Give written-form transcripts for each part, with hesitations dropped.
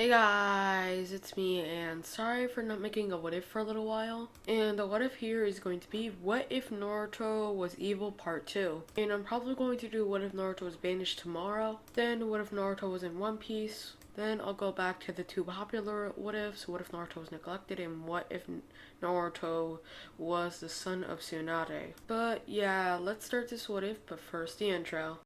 Hey guys, it's me, and sorry for not making a what if for a little while. And the what if here is going to be what if Naruto was evil part 2. And I'm probably going to do what if Naruto was banished tomorrow, then what if Naruto was in One Piece, then I'll go back to the two popular what ifs, what if Naruto was neglected, and what if Naruto was the son of Tsunade. But yeah, let's start this what if, but first the intro.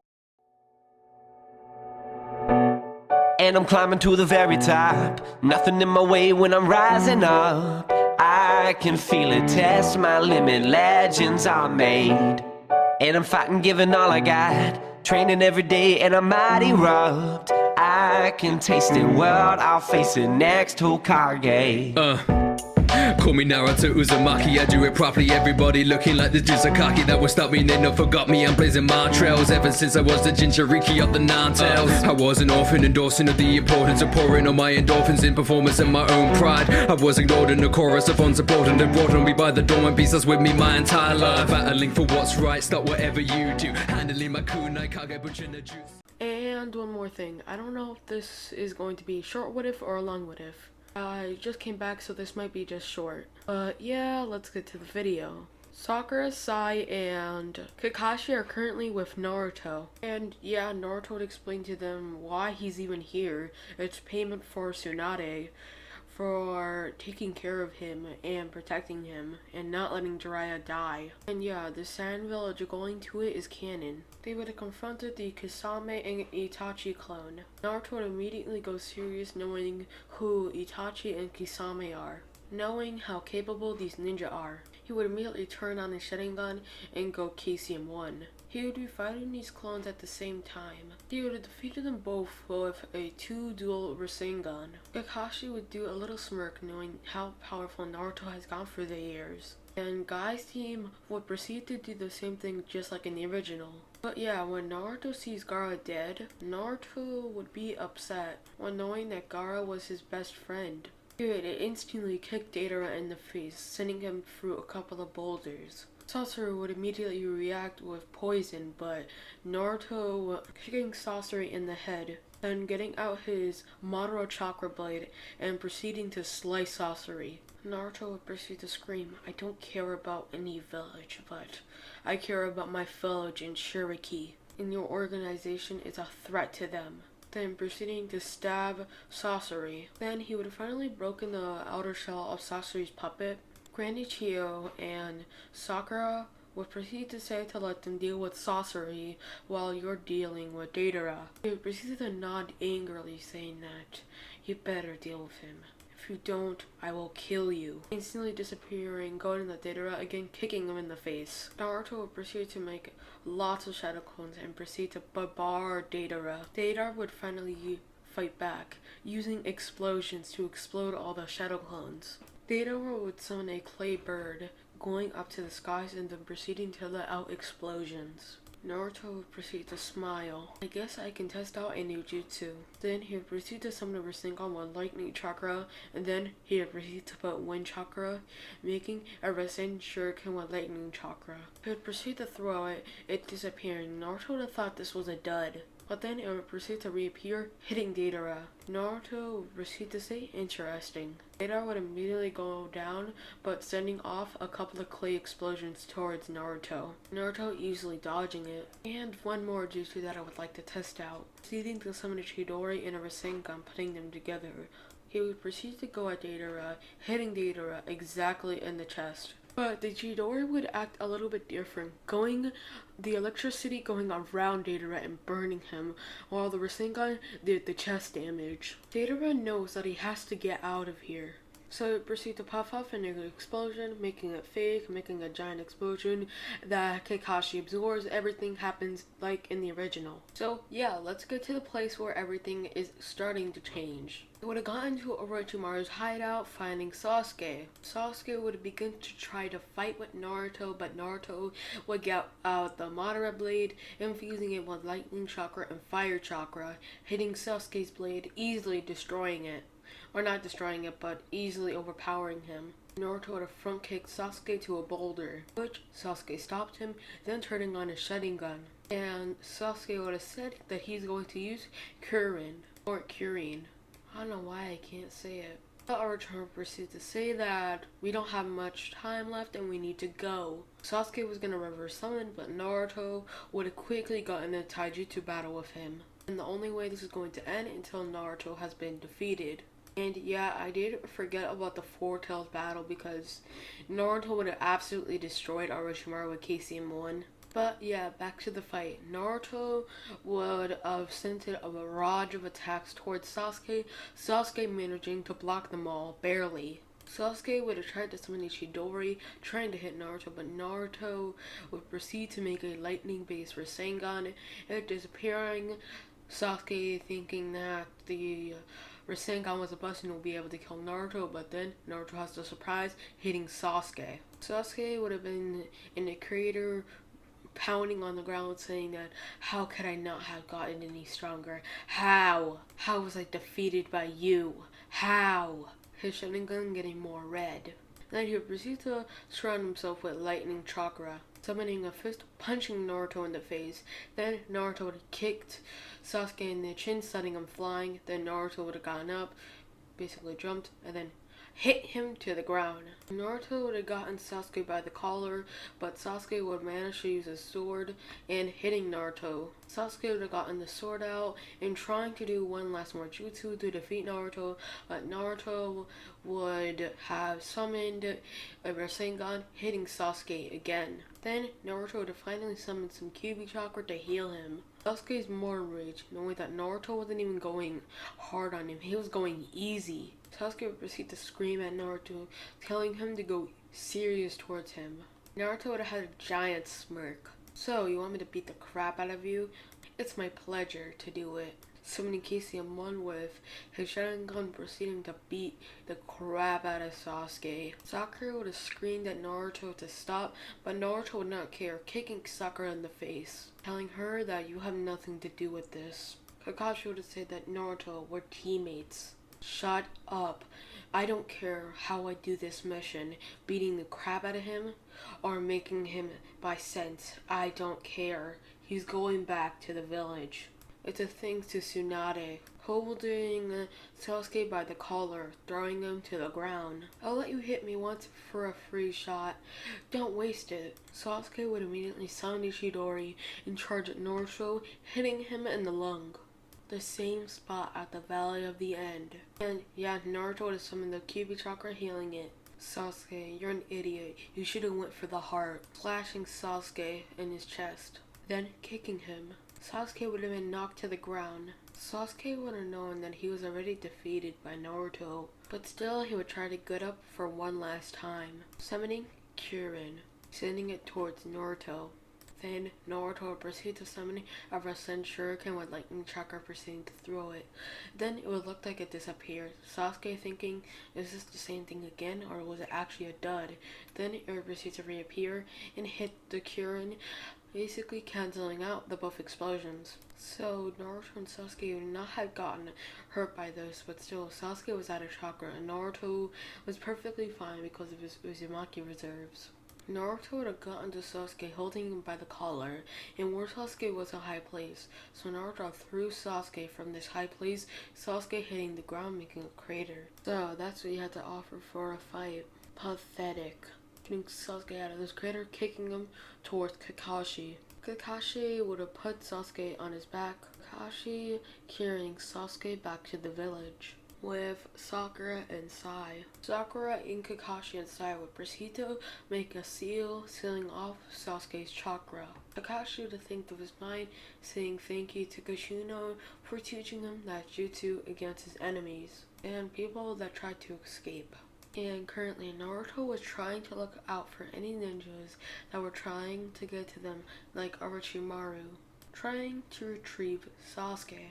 And I'm climbing to the very top. Nothing in my way when I'm rising up. I can feel it, test my limit. Legends are made. And I'm fighting, giving all I got. Training every day and I'm mighty rubbed. I can taste it, world, I'll face it next Hokage. Call me Naruto Uzumaki, I do it properly. Everybody looking like the Jizakaki. That will stop me, they never forgot me. I'm blazing my trails ever since I was the Jinchuriki of the Nine Tails. I was an orphan, endorsing of the importance of pouring all my endorphins in performance and my own pride. I was ignored in the chorus of unsupported and brought on me by the dormant beast that's with me my entire life. Battling for what's right, stop whatever you do. Handling my kunai, kage, butcher, the juice. And one more thing, I don't know if this is going to be a short what if or a long what if. I just came back, so this might be just short. But yeah, let's get to the video. Sakura, Sai, and Kakashi are currently with Naruto. And yeah, Naruto would explain to them why he's even here. It's payment for Tsunade for taking care of him and protecting him and not letting Jiraiya die. And yeah, the Sand Village going to it is canon. They would have confronted the Kisame and Itachi clone. Naruto would immediately go serious knowing who Itachi and Kisame are. Knowing how capable these ninja are, he would immediately turn on his Sharingan and go KCM1. He would be fighting these clones at the same time. He would have defeated them both with a two-dual Rasengan. Kakashi would do a little smirk knowing how powerful Naruto has gone for the years. And Guy's team would proceed to do the same thing just like in the original. But yeah, when Naruto sees Gaara dead, Naruto would be upset when knowing that Gaara was his best friend. He would instantly kick Deidara in the face, sending him through a couple of boulders. Sasori would immediately react with poison, but Naruto kicking Sasori in the head, then getting out his Madara chakra blade and proceeding to slice Sasori. Naruto would proceed to scream, "I don't care about any village, but I care about my village in Shiriki, and your organization is a threat to them." Then proceeding to stab Sasori. Then he would have finally broken the outer shell of Sasori's puppet. Granny Chio and Sakura would proceed to say to let them deal with Sasori while you're dealing with Deidara. They would proceed to nod angrily, saying that you better deal with him. If you don't, I will kill you. Instantly disappearing, going to Deidara again, kicking him in the face. Naruto would proceed to make lots of shadow clones and proceed to bombard Deidara. Deidara would finally fight back, using explosions to explode all the shadow clones. Deidara would summon a clay bird, going up to the skies and then proceeding to let out explosions. Naruto would proceed to smile. I guess I can test out a new jutsu. Then he would proceed to summon a Rasengan with lightning chakra, and then he would proceed to put wind chakra, making a Rasen shuriken with lightning chakra. He would proceed to throw it disappearing. Naruto would have thought this was a dud. But then it would proceed to reappear, hitting Deidara. Naruto would proceed to say, "Interesting." Deidara would immediately go down, but sending off a couple of clay explosions towards Naruto. Naruto easily dodging it. And one more jutsu that I would like to test out. Proceeding to summon a Chidori and a Rasengan, putting them together. He would proceed to go at Deidara, hitting Deidara exactly in the chest. But the Chidori would act a little bit different, the electricity going around Deidara and burning him, while the Rasengan did the chest damage. Deidara knows that he has to get out of here. So it proceeds to puff off in an explosion, making it fake, making a giant explosion that Kakashi absorbs. Everything happens like in the original. So yeah, let's get to the place where everything is starting to change. They would have gotten to Orochimaru's hideout, finding Sasuke. Sasuke would begin to try to fight with Naruto, but Naruto would get out the Madara blade, infusing it with lightning chakra and fire chakra, hitting Sasuke's blade, easily destroying it. Or not destroying it, but easily overpowering him. Naruto would have front kicked Sasuke to a boulder, which Sasuke stopped him, then turning on his Sharingan. And Sasuke would have said that he's going to use Kurin, or Kurin. I don't know why I can't say it. Naruto proceeds to say that we don't have much time left and we need to go. Sasuke was gonna reverse summon, but Naruto would have quickly gotten a taijutsu battle with him. And the only way this is going to end until Naruto has been defeated. And yeah, I did forget about the Four Tails battle because Naruto would have absolutely destroyed Orochimaru with KCM1. But yeah, back to the fight. Naruto would have sent a barrage of attacks towards Sasuke, Sasuke managing to block them all, barely. Sasuke would have tried to summon Chidori, trying to hit Naruto, but Naruto would proceed to make a lightning-based Rasengan, it disappearing. Sasuke thinking that the Rasengan was a bust and will be able to kill Naruto, but then Naruto has the surprise, hitting Sasuke. Sasuke would have been in the crater, pounding on the ground saying that, how could I not have gotten any stronger? How? How was I defeated by you? How? His Sharingan getting more red. Then he would proceed to surround himself with lightning chakra, summoning a fist, punching Naruto in the face. Then Naruto would have kicked Sasuke in the chin, sending him flying. Then Naruto would have gotten up, basically jumped, and then hit him to the ground. Naruto would have gotten Sasuke by the collar, but Sasuke would manage to use his sword and hitting Naruto. Sasuke would have gotten the sword out and trying to do one last more jutsu to defeat Naruto, but Naruto would have summoned a Rasengan, hitting Sasuke again. Then Naruto would have finally summoned some Kyuubi chakra to heal him. Sasuke is more enraged, knowing that Naruto wasn't even going hard on him, he was going easy. Sasuke would proceed to scream at Naruto, telling him to go serious towards him. Naruto would have had a giant smirk. So, you want me to beat the crap out of you? It's my pleasure to do it. Summoning KCM1 with his Sharingan proceeding to beat the crap out of Sasuke. Sakura would have screamed at Naruto to stop, but Naruto would not care, kicking Sakura in the face, telling her that you have nothing to do with this. Kakashi would have said that Naruto, we're teammates. Shut up. I don't care how I do this mission, beating the crap out of him or making him by sense. I don't care. He's going back to the village. It's a thanks to Tsunade, holding Sasuke by the collar, throwing him to the ground. I'll let you hit me once for a free shot. Don't waste it. Sasuke would immediately summon Chidori and charge at Naruto, hitting him in the lung. The same spot at the Valley of the End. And yeah, Naruto would have summoned the Kyuubi chakra, healing it. Sasuke, you're an idiot. You should have went for the heart. Slashing Sasuke in his chest, then kicking him. Sasuke would have been knocked to the ground. Sasuke would have known that he was already defeated by Naruto, but still he would try to get up for one last time. Summoning Kirin, sending it towards Naruto. Then Naruto would proceed to summon a Rasen Shuriken with lightning chakra proceeding to throw it. Then it would look like it disappeared. Sasuke thinking, is this the same thing again or was it actually a dud? Then it would proceed to reappear and hit the Kirin, basically cancelling out the both explosions. So Naruto and Sasuke would not have gotten hurt by this, but still Sasuke was out of chakra and Naruto was perfectly fine because of his Uzumaki reserves. Naruto would have gotten to Sasuke holding him by the collar, and where Sasuke was a high place, so Naruto threw Sasuke from this high place, Sasuke hitting the ground making a crater. So that's what he had to offer for a fight. Pathetic. Getting Sasuke out of this crater, kicking him towards Kakashi. Kakashi would have put Sasuke on his back, Kakashi carrying Sasuke back to the village with Sakura and Sai. Sakura and Kakashi and Sai would proceed to make a seal, sealing off Sasuke's chakra. Kakashi would think of his mind, saying thank you to Kashino for teaching him that jutsu against his enemies and people that tried to escape. And currently Naruto was trying to look out for any ninjas that were trying to get to them, like Orochimaru, trying to retrieve Sasuke.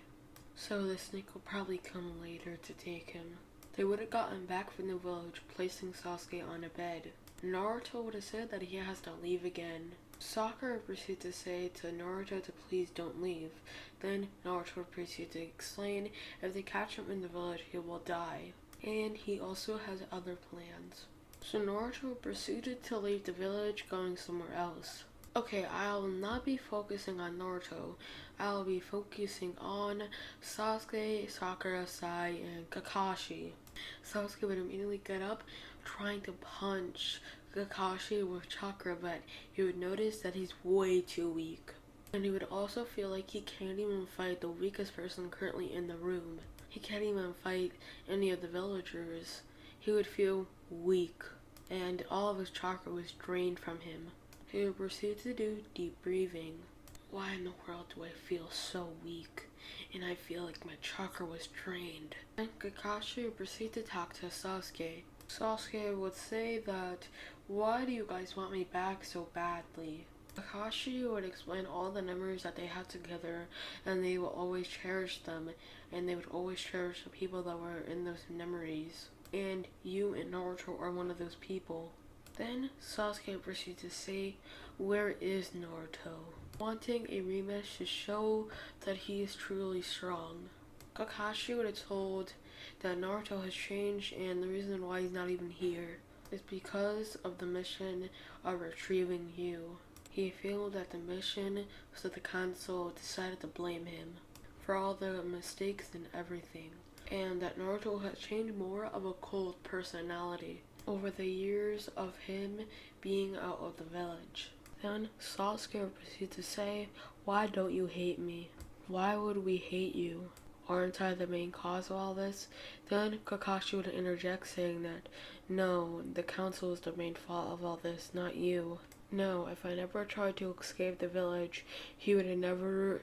So the snake will probably come later to take him. They would have gotten back from the village, placing Sasuke on a bed. Naruto would have said that he has to leave again. Sakura would proceed to say to Naruto to please don't leave. Then Naruto would proceed to explain if they catch him in the village he will die. And he also has other plans. So Naruto proceeded to leave the village, going somewhere else. Okay, I'll not be focusing on Naruto. I'll be focusing on Sasuke, Sakura, Sai, and Kakashi. Sasuke would immediately get up, trying to punch Kakashi with chakra, but he would notice that he's way too weak. And he would also feel like he can't even fight the weakest person currently in the room. He can't even fight any of the villagers. He would feel weak, and all of his chakra was drained from him. He would proceed to do deep breathing. Why in the world do I feel so weak? And I feel like my chakra was drained. Then Kakashi would proceed to talk to Sasuke. Sasuke would say that, why do you guys want me back so badly? Kakashi would explain all the memories that they had together, and they would always cherish them, and they would always cherish the people that were in those memories. And you and Naruto are one of those people. Then Sasuke proceeds to say, where is Naruto? Wanting a rematch to show that he is truly strong. Kakashi would have told that Naruto has changed, and the reason why he's not even here is because of the mission of retrieving you. He failed at the mission, so the council decided to blame him for all the mistakes and everything, and that Naruto has changed more of a cold personality over the years of him being out of the village. Then Sasuke would proceed to say, why don't you hate me? Why would we hate you? Aren't I the main cause of all this? Then Kakashi would interject saying that, no, the council is the main fault of all this, not you. No, if I never tried to escape the village, he would have never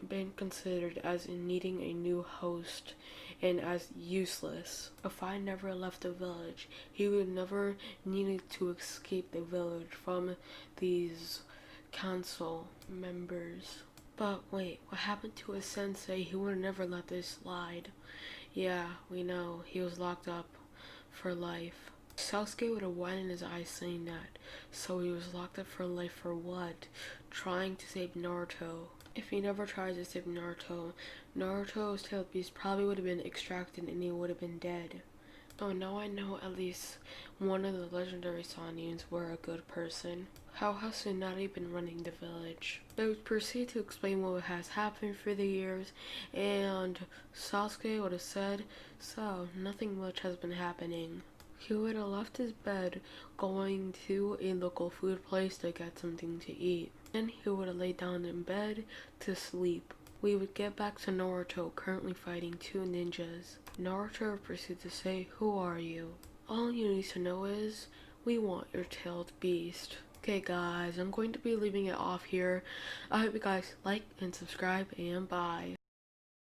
been considered as needing a new host and as useless. If I never left the village, he would never needed to escape the village from these council members. But wait, what happened to his sensei? He would have never let this slide. Yeah, we know, he was locked up for life. Sasuke would have widened his eyes saying that. So he was locked up for life for what? Trying to save Naruto. If he never tried to save Naruto, Naruto's tail piece probably would have been extracted and he would have been dead. So now I know at least one of the legendary Saiyans were a good person. How has Tsunade been running the village? They would proceed to explain what has happened for the years, and Sasuke would have said, so nothing much has been happening. He would have left his bed, going to a local food place to get something to eat. Then he would have laid down in bed to sleep. We would get back to Naruto currently fighting two ninjas. Naruto would proceed to say, who are you? All you need to know is, we want your tailed beast. Okay guys, I'm going to be leaving it off here. I hope you guys like and subscribe, and bye.